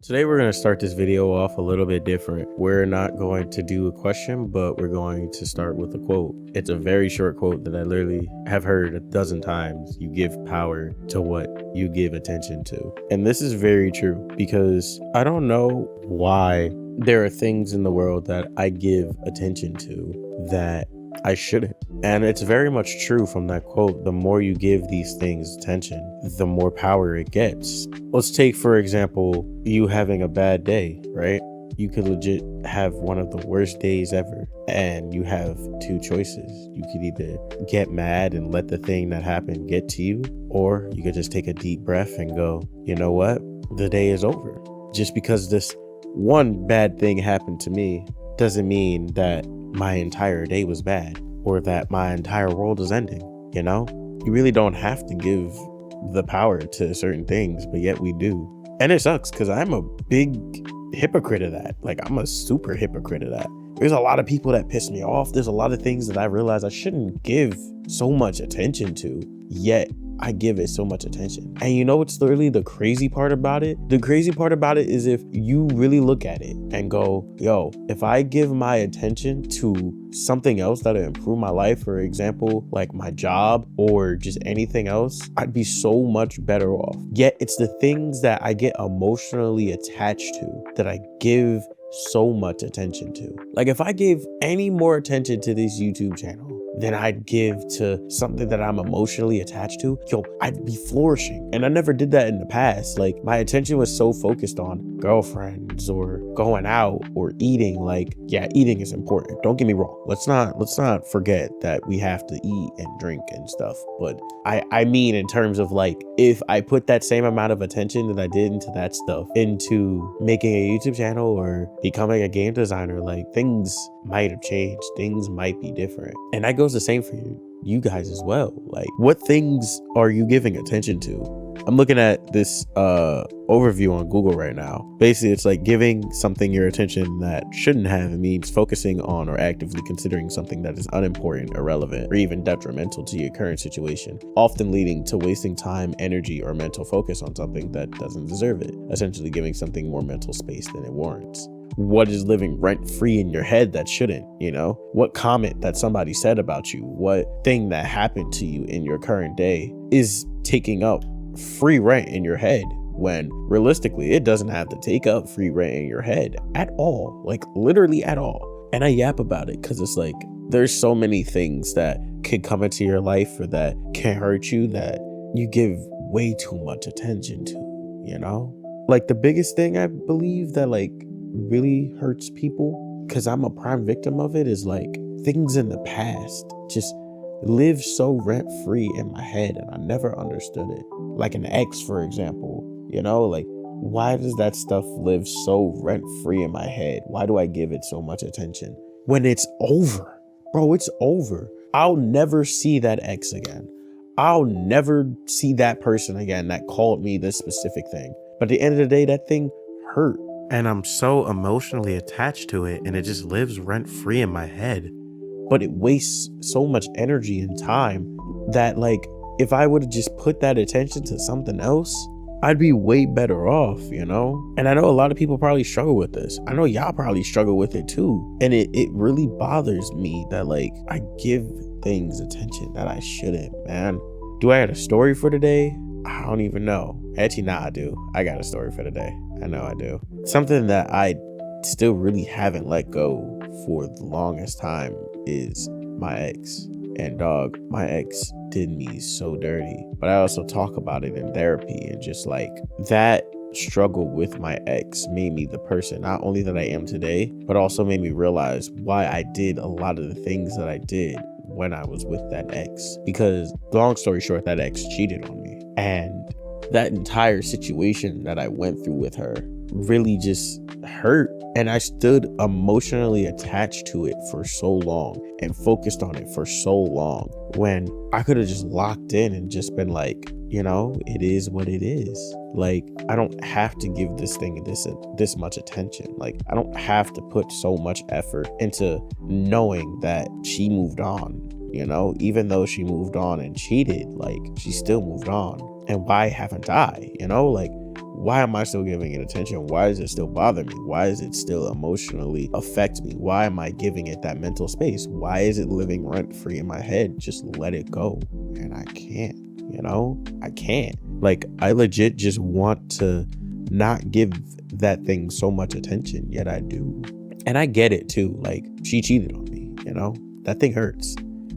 Today we're going to start this video off a little bit different. We're not going to do a question, but we're going to start with a quote. It's a very short quote that I literally have heard a dozen times. You give power to what you give attention to. And this is very true because I don't know why there are things in the world that I give attention to that I shouldn't. And it's very much true from that quote. The more you give these things attention, the more power it gets. Let's take, for example, you having a bad day, right? You could legit have one of the worst days ever, and you have two choices. You could either get mad and let the thing that happened get to you, or you could just take a deep breath and go, you know what? The day is over. Just because this one bad thing happened to me doesn't mean that my entire day was bad or that my entire world is ending. You know, you really don't have to give the power to certain things, but yet we do. And it sucks because I'm a big hypocrite of that. Like, I'm a super hypocrite of that. There's a lot of people that piss me off. There's a lot of things that I realize I shouldn't give so much attention to, yet I give it so much attention. And you know what's literally the crazy part about it? The crazy part about it is if you really look at it and go, yo, if I give my attention to something else that'll improve my life, for example, like my job or just anything else, I'd be so much better off. Yet it's the things that I get emotionally attached to that I give so much attention to. Like, if I gave any more attention to this YouTube channel than I'd give to something that I'm emotionally attached to, yo, I'd be flourishing. And I never did that in the past. Like, my attention was so focused on girlfriends or going out or eating. Like, yeah, eating is important. Don't get me wrong. Let's not forget that we have to eat and drink and stuff. But I mean, in terms of like, if I put that same amount of attention that I did into that stuff into making a YouTube channel or becoming a game designer, like, things might have changed. Things might be different. And that goes the same for you guys as well. Like, what things are you giving attention to? I'm looking at this overview on Google right now. Basically, it's like giving something your attention that shouldn't have. It means focusing on or actively considering something that is unimportant, irrelevant, or even detrimental to your current situation, often leading to wasting time, energy, or mental focus on something that doesn't deserve it, essentially giving something more mental space than it warrants. What is living rent free in your head that shouldn't, you know? What comment that somebody said about you, what thing that happened to you in your current day is taking up free rent in your head, when realistically it doesn't have to take up free rent in your head at all, like literally at all. And I yap about it because it's like, there's so many things that could come into your life or that can hurt you that you give way too much attention to, you know? Like, the biggest thing I believe that like really hurts people, because I'm a prime victim of it, is like things in the past just live so rent free in my head, and I never understood it. Like an ex, for example, you know, like, why does that stuff live so rent free in my head? Why do I give it so much attention when it's over? Bro, it's over. I'll never see that ex again. I'll never see that person again that called me this specific thing. But at the end of the day, that thing hurt. And I'm so emotionally attached to it, and it just lives rent free in my head. But it wastes so much energy and time that, like, if I would have just put that attention to something else, I'd be way better off, you know? And I know a lot of people probably struggle with this. I know y'all probably struggle with it too. And it really bothers me that, like, I give things attention that I shouldn't, man. Do I have a story for today? I don't even know. Actually, nah, I do. I got a story for today. I know I do. Something that I still really haven't let go for the longest time is my ex. And dog, my ex did me so dirty. But I also talk about it in therapy, and just like that struggle with my ex made me the person not only that I am today, but also made me realize why I did a lot of the things that I did when I was with that ex. Because long story short, that ex cheated on me. And that entire situation that I went through with her really just hurt. And I stood emotionally attached to it for so long and focused on it for so long, when I could have just locked in and just been like, you know, it is what it is. Like, I don't have to give this thing this much attention. Like, I don't have to put so much effort into knowing that she moved on, you know? Even though she moved on and cheated, like, she still moved on. And why haven't I, you know? Like, why am I still giving it attention? Why does it still bother me? Why is it still emotionally affect me? Why am I giving it that mental space? Why is it living rent free in my head? Just let it go. And I can't, I can't. Like, I legit just want to not give that thing so much attention, yet I do. And I get it too. Like, she cheated on me, that thing hurts.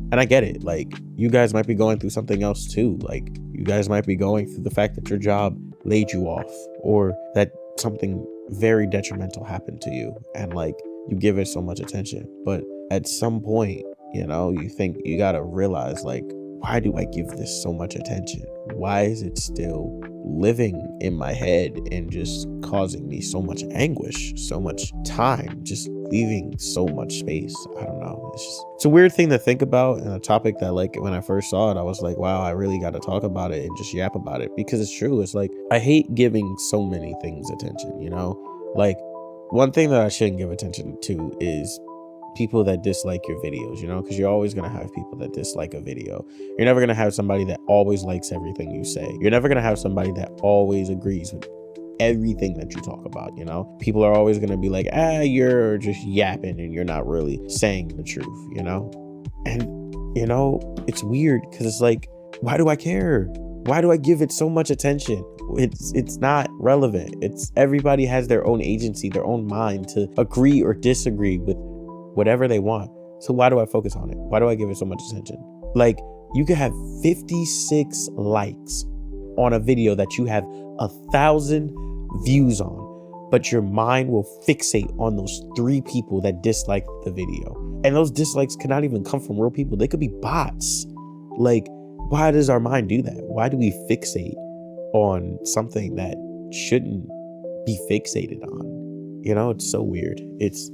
And I get it. Like, you guys might be going through something else too. Like, you guys might be going through the fact that your job laid you off, or that something very detrimental happened to you, and like, you give it so much attention. But at some point, you think you gotta realize, like, why do I give this so much attention? Why is it still living in my head and just causing me so much anguish, so much time, just leaving so much space? I don't know. It's a weird thing to think about, and a topic that, like, when I first saw it, I was like, wow, I really got to talk about it and just yap about it, because it's true. It's like, I hate giving so many things attention, like, one thing that I shouldn't give attention to is people that dislike your videos, because you're always going to have people that dislike a video. You're never going to have somebody that always likes everything you say. You're never going to have somebody that always agrees with everything that you talk about. People are always going to be like, you're just yapping and you're not really saying the truth, and it's weird, because it's like, why do I care? Why do I give it so much attention? It's not relevant. It's everybody has their own agency, their own mind to agree or disagree with whatever they want. So why do I focus on it? Why do I give it so much attention? Like, you could have 56 likes on a video that you have 1,000 views on, but your mind will fixate on those 3 people that dislike the video. And those dislikes cannot even come from real people. They could be bots. Like, why does our mind do that? Why do we fixate on something that shouldn't be fixated on? It's so weird. It's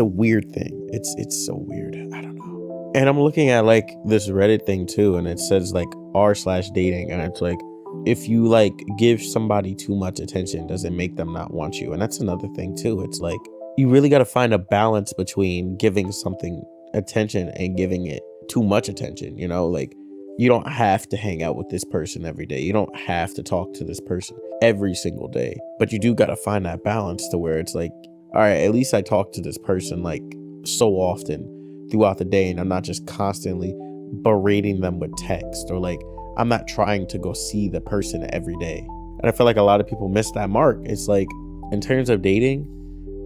a weird thing. It's so weird. I don't know. And I'm looking at, like, this Reddit thing too, and it says, like, r/dating, and it's like, if you, like, give somebody too much attention, does it make them not want you? And that's another thing too. It's like, you really got to find a balance between giving something attention and giving it too much attention. Like, you don't have to hang out with this person every day. You don't have to talk to this person every single day, but you do got to find that balance to where it's like, all right, at least I talk to this person, like, so often throughout the day, and I'm not just constantly berating them with text, or, like, I'm not trying to go see the person every day. And I feel like a lot of people miss that mark. It's like, in terms of dating,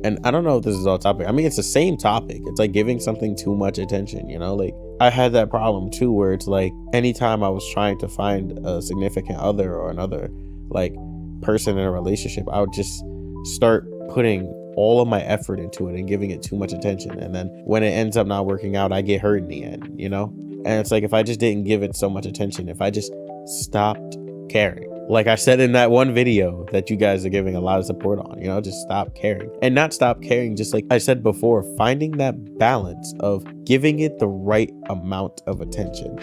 and I don't know if this is all topic. I mean, it's the same topic. It's like giving something too much attention, like, I had that problem too, where it's like, anytime I was trying to find a significant other or another, like, person in a relationship, I would just start putting all of my effort into it and giving it too much attention. And then when it ends up not working out, I get hurt in the end, And it's like, if I just didn't give it so much attention, if I just stopped caring, like I said in that one video that you guys are giving a lot of support on, just stop caring. And not stop caring, just like I said before, finding that balance of giving it the right amount of attention,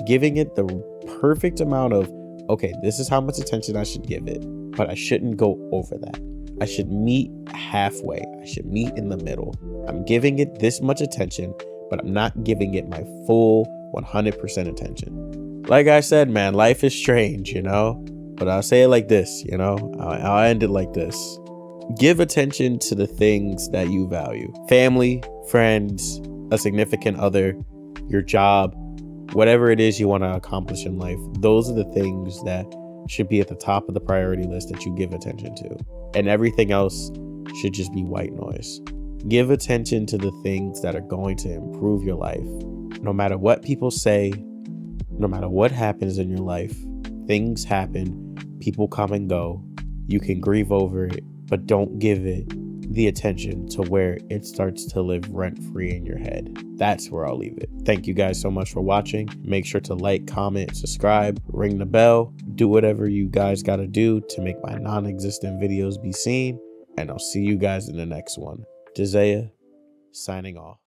giving it the perfect amount of, okay, this is how much attention I should give it, but I shouldn't go over that. I should meet halfway. I should meet in the middle. I'm giving it this much attention, but I'm not giving it my full 100% attention. Like I said, man, life is strange, but I'll say it like this, I'll end it like this. Give attention to the things that you value. Family, friends, a significant other, your job, whatever it is you want to accomplish in life. Those are the things that should be at the top of the priority list that you give attention to. And everything else should just be white noise. Give attention to the things that are going to improve your life. No matter what people say, no matter what happens in your life, things happen, people come and go. You can grieve over it, but don't give it the attention to where it starts to live rent-free in your head. That's where I'll leave it. Thank you guys so much for watching. Make sure to like, comment, subscribe, ring the bell, do whatever you guys got to do to make my non-existent videos be seen. And I'll see you guys in the next one. Josiah, signing off.